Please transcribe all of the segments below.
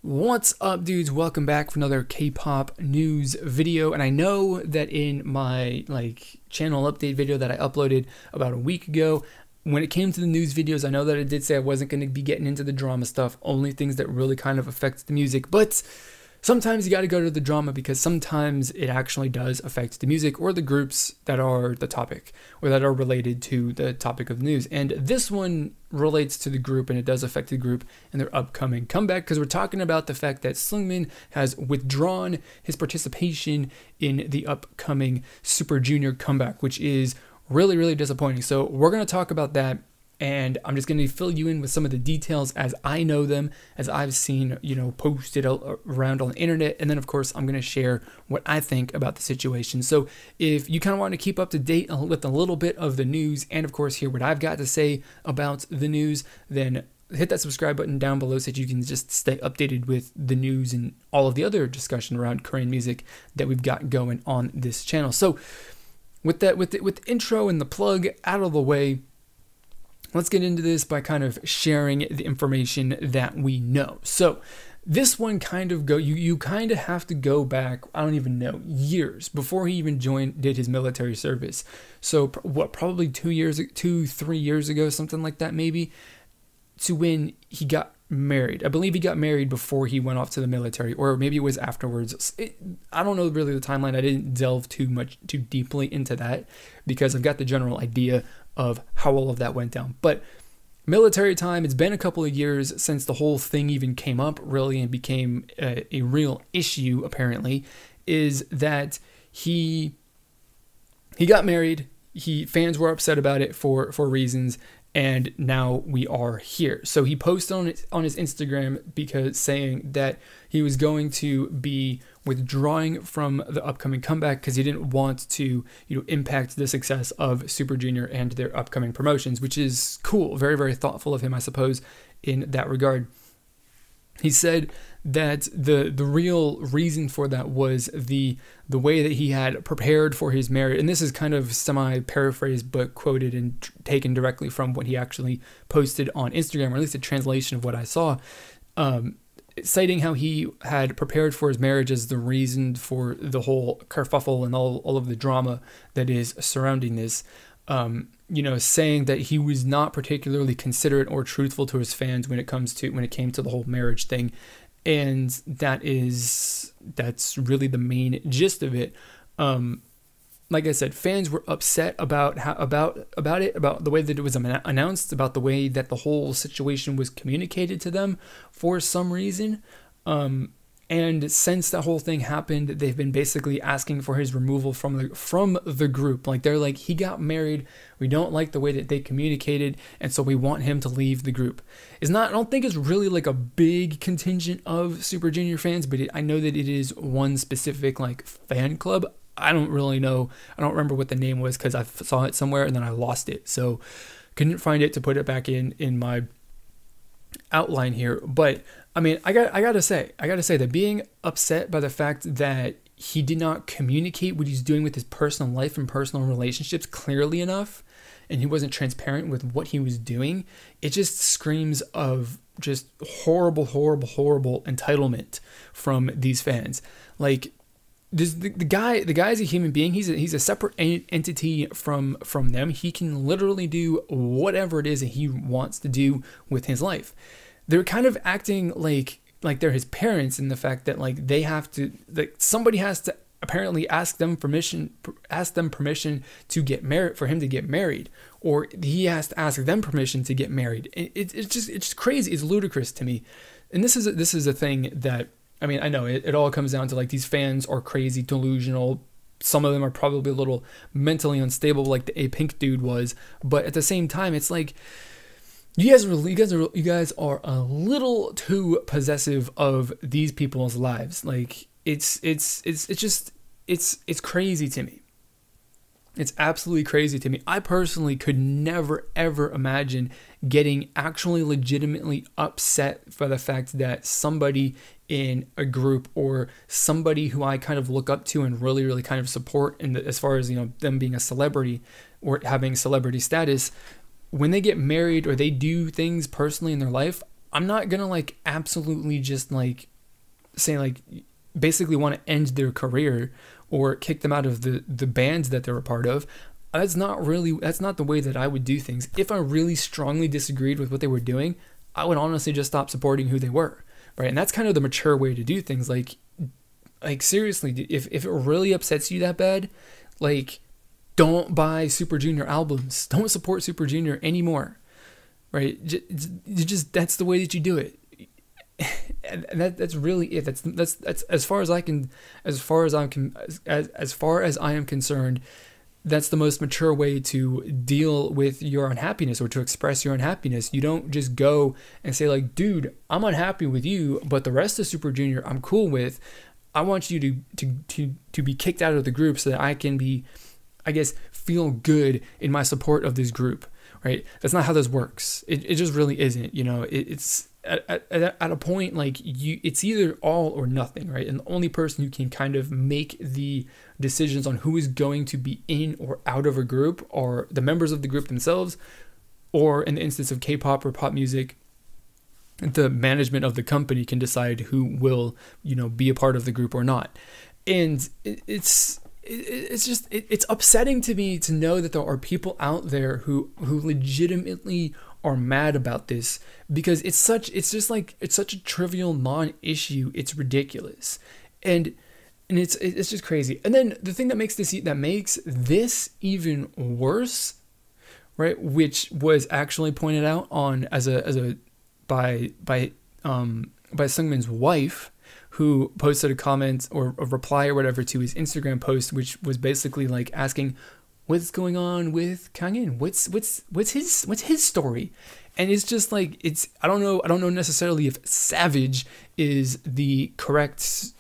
What's up, dudes? Welcome back for another K-pop news video. And I know that in my channel update video that I uploaded about a week ago, when it came to the news videos, I know that I did say I wasn't going to be getting into the drama stuff, only things that really kind of affects the music. But sometimes you got to go to the drama because sometimes it actually does affect the music or the groups that are the topic or that are related to the topic of the news. And this one relates to the group, and it does affect the group and their upcoming comeback, because we're talking about the fact that Sungmin has withdrawn his participation in the upcoming Super Junior comeback, which is really, really disappointing. So we're going to talk about that, and I'm just going to fill you in with some of the details as I know them, as I've seen, posted around on the internet. And then, of course, I'm going to share what I think about the situation. So if you kind of want to keep up to date with a little bit of the news and, of course, hear what I've got to say about the news, then hit that subscribe button down below so that you can just stay updated with the news and all of the other discussion around Korean music that we've got going on this channel. So with the intro and the plug out of the way, let's get into this by kind of sharing the information that we know. So this one kind of you kind of have to go back, I don't even know, years before he even did his military service. So what, probably 3 years ago, something like that maybe, to when he got married. I believe he got married before he went off to the military, or maybe it was afterwards. I don't know really the timeline. I didn't delve too deeply into that because I've got the general idea of how all of that went down. But military time, it's been a couple of years since the whole thing even came up really and became a real issue, apparently, is that he got married. Fans were upset about it for reasons, and now we are here. So he posted on his Instagram because saying that he was going to be withdrawing from the upcoming comeback because he didn't want to impact the success of Super Junior and their upcoming promotions, which is cool. Very, very thoughtful of him, I suppose, in that regard. He said that the real reason for that was the way that he had prepared for his marriage, and this is kind of semi-paraphrased but quoted and taken directly from what he actually posted on Instagram, or at least a translation of what I saw, citing how he had prepared for his marriage as the reason for the whole kerfuffle and all of the drama that is surrounding this. Saying that he was not particularly considerate or truthful to his fans when it came to the whole marriage thing, and that's really the main gist of it. Like I said, fans were upset about the way that it was announced, about the way that the whole situation was communicated to them for some reason. And since that whole thing happened, they've been basically asking for his removal from the group. Like, they're like, he got married, we don't like the way that they communicated, and so we want him to leave the group. I don't think it's really like a big contingent of Super Junior fans, but I know that it is one specific fan club. I don't really know. I don't remember what the name was because I saw it somewhere and then I lost it. So couldn't find it to put it back in my outline here. But I mean, I gotta say that being upset by the fact that he did not communicate what he's doing with his personal life and personal relationships clearly enough, and he wasn't transparent with what he was doing, it just screams of just horrible entitlement from these fans. Like, the guy is a human being. He's a separate entity from them. He can literally do whatever it is that he wants to do with his life. They're kind of acting like they're his parents, in the fact that they have to, somebody has to apparently ask them permission to get married, for him to get married, or he has to ask them permission to get married. It's just crazy. It's ludicrous to me. And this is a thing that, I mean, I know it all comes down to these fans are crazy, delusional. Some of them are probably a little mentally unstable, like the A-Pink dude was. But at the same time, it's like, you guys are a little too possessive of these people's lives. Like, it's crazy to me. It's absolutely crazy to me. I personally could never, ever imagine getting actually legitimately upset for the fact that somebody in a group, or somebody who I kind of look up to and really, really kind of support, as far as, them being a celebrity or having celebrity status, when they get married or they do things personally in their life, I'm not gonna like absolutely just like say like basically want to end their career or kick them out of the bands that they're a part of. That's not the way that I would do things. If I really strongly disagreed with what they were doing, I would honestly just stop supporting who they were, right? And that's kind of the mature way to do things. Like seriously, if it really upsets you that bad, like don't buy Super Junior albums. Don't support Super Junior anymore, right? Just that's the way that you do it. And that's really it. That's as far as I am concerned, that's the most mature way to deal with your unhappiness or to express your unhappiness. You don't just go and say like, dude, I'm unhappy with you, but the rest of Super Junior I'm cool with. I want you to be kicked out of the group so that I can be, I guess, feel good in my support of this group, right? That's not how this works. It just really isn't. You know, it's at a point like it's either all or nothing, right? And the only person who can kind of make the decisions on who is going to be in or out of a group are the members of the group themselves, or in the instance of K-pop or pop music, the management of the company can decide who will, you know, be a part of the group or not. And it's upsetting to me to know that there are people out there who legitimately are mad about this, because it's such a trivial non-issue. It's ridiculous. And it's just crazy. And then the thing that makes this even worse, right, which was actually pointed out on by Sungmin's wife, who posted a comment or a reply or whatever to his Instagram post, which was basically like asking, what's going on with Kangin? What's his story? And it's just like, I don't know necessarily if savage is the correct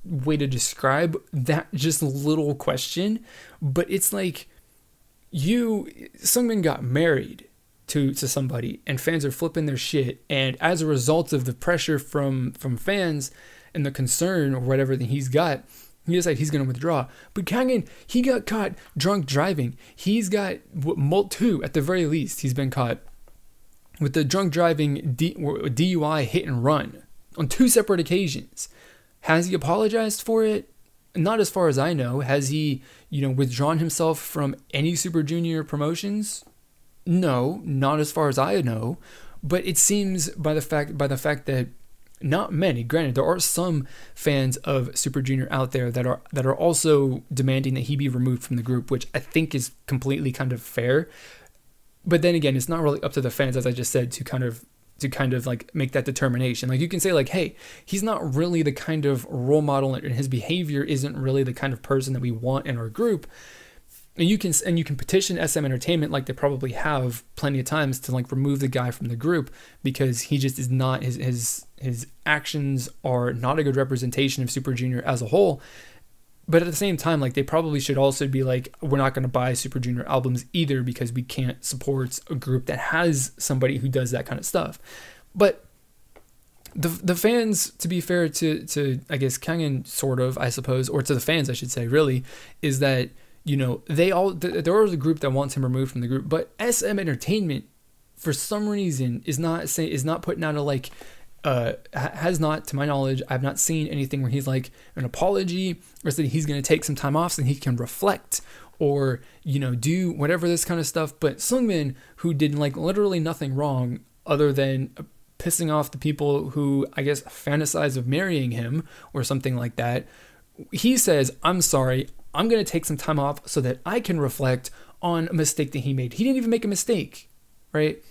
way to describe that just little question, but it's like Sungmin got married to somebody and fans are flipping their shit, and as a result of the pressure from fans and the concern or whatever that he's got, he decided he's going to withdraw. But Kangin, he got caught drunk driving. He's got two at the very least. He's been caught with the drunk driving DUI hit and run on 2 separate occasions. Has he apologized for it? Not as far as I know. Has he, withdrawn himself from any Super Junior promotions? No, not as far as I know. But it seems by the fact that not many, granted, there are some fans of Super Junior out there that are also demanding that he be removed from the group, which I think is completely kind of fair. But then again, it's not really up to the fans, as I just said, to kind of like make that determination. Like, you can say like, hey, he's not really the kind of role model, and his behavior isn't really the kind of person that we want in our group. And you can petition SM Entertainment, like they probably have plenty of times, to like remove the guy from the group, because he just is not, his actions are not a good representation of Super Junior as a whole. But at the same time, like, they probably should also be like, we're not going to buy Super Junior albums either, because we can't support a group that has somebody who does that kind of stuff. But the fans, to be fair to I guess Kangin, sort of, I suppose, or to the fans I should say, really, is that, there is a group that wants him removed from the group, but SM Entertainment, for some reason, is not putting out a like, has not, to my knowledge, I've not seen anything where he's like an apology, or said he's going to take some time off so he can reflect, or do whatever, this kind of stuff. But Sungmin, who did like literally nothing wrong other than pissing off the people who, I guess, fantasize of marrying him or something like that, he says, I'm sorry, I'm going to take some time off so that I can reflect on a mistake that he made. He didn't even make a mistake, right?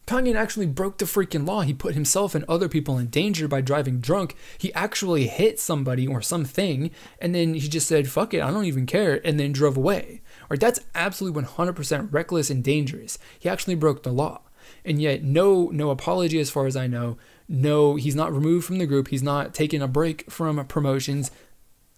Kangin actually broke the freaking law. He put himself and other people in danger by driving drunk. He actually hit somebody or something, and then he just said, fuck it, I don't even care, and then drove away. Right? That's absolutely 100% reckless and dangerous. He actually broke the law. And yet, no apology as far as I know. No, he's not removed from the group. He's not taking a break from promotions.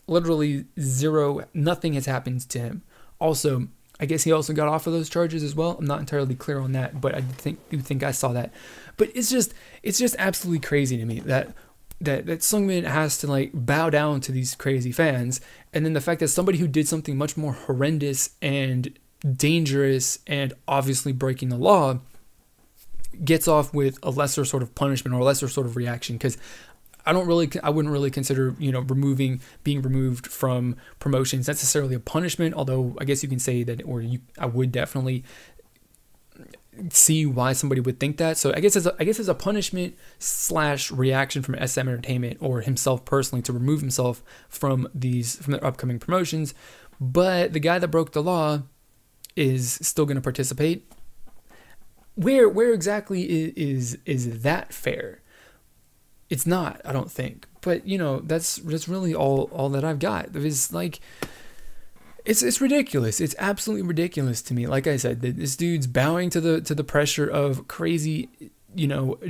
Literally zero, nothing has happened to him. Also, I guess he also got off of those charges as well. I'm not entirely clear on that, but I do think I saw that. But it's just absolutely crazy to me that Sungmin has to like bow down to these crazy fans, and then the fact that somebody who did something much more horrendous and dangerous and obviously breaking the law gets off with a lesser sort of punishment or a lesser sort of reaction, because I wouldn't really consider, being removed from promotions necessarily a punishment, although I guess you can say that, I would definitely see why somebody would think that. So I guess as a punishment / reaction from SM Entertainment or himself personally to remove himself from their upcoming promotions. But the guy that broke the law is still going to participate. Where exactly is that fair? It's not, I don't think. But that's really all that I've got. It's like, it's ridiculous. It's absolutely ridiculous to me. Like I said, this dude's bowing to the pressure of crazy,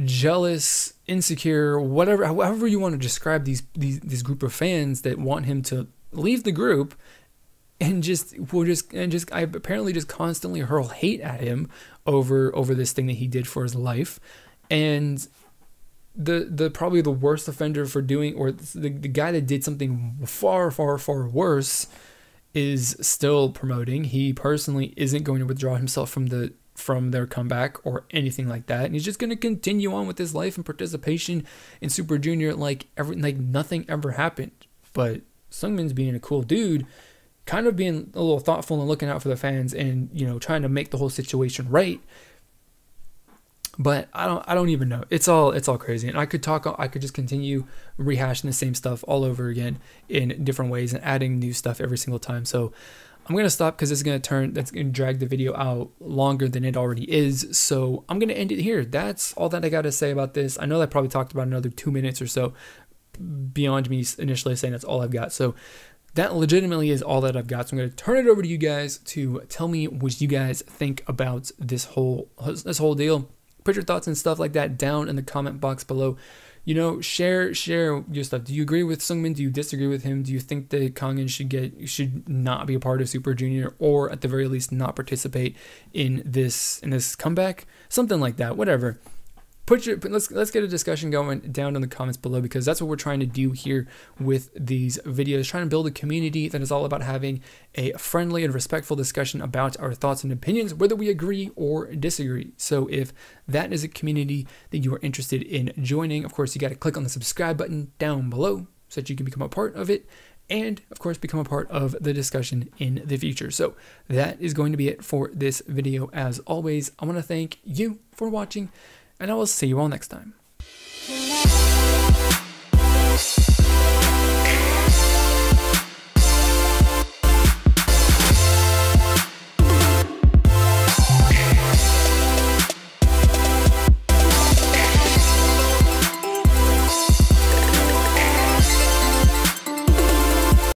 jealous, insecure, whatever, however you want to describe this group of fans that want him to leave the group, and I apparently just constantly hurl hate at him over this thing that he did for his life. And the probably the worst offender for doing, or the guy that did something far worse, is still promoting. He personally isn't going to withdraw himself from their comeback or anything like that, and he's just going to continue on with his life and participation in Super Junior like nothing ever happened. But Sungmin's being a cool dude, kind of being a little thoughtful and looking out for the fans, and trying to make the whole situation right. But I don't even know. It's all crazy, and I could just continue rehashing the same stuff all over again in different ways and adding new stuff every single time. So I'm gonna stop, because that's gonna drag the video out longer than it already is. So I'm gonna end it here. That's all that I gotta say about this. I know I probably talked about another 2 minutes or so beyond me initially saying that's all I've got. So that legitimately is all that I've got. So I'm going to turn it over to you guys to tell me what you guys think about this whole deal. Put your thoughts and stuff like that down in the comment box below. Share your stuff. Do you agree with Sungmin? Do you disagree with him? Do you think that Kangin should not be a part of Super Junior, or at the very least not participate in this comeback? Something like that. Whatever. Let's get a discussion going down in the comments below, because that's what we're trying to do here with these videos, trying to build a community that is all about having a friendly and respectful discussion about our thoughts and opinions, whether we agree or disagree. So if that is a community that you are interested in joining, of course, you got to click on the subscribe button down below so that you can become a part of it, and of course become a part of the discussion in the future. So that is going to be it for this video. As always, I want to thank you for watching, and I will see you all next time.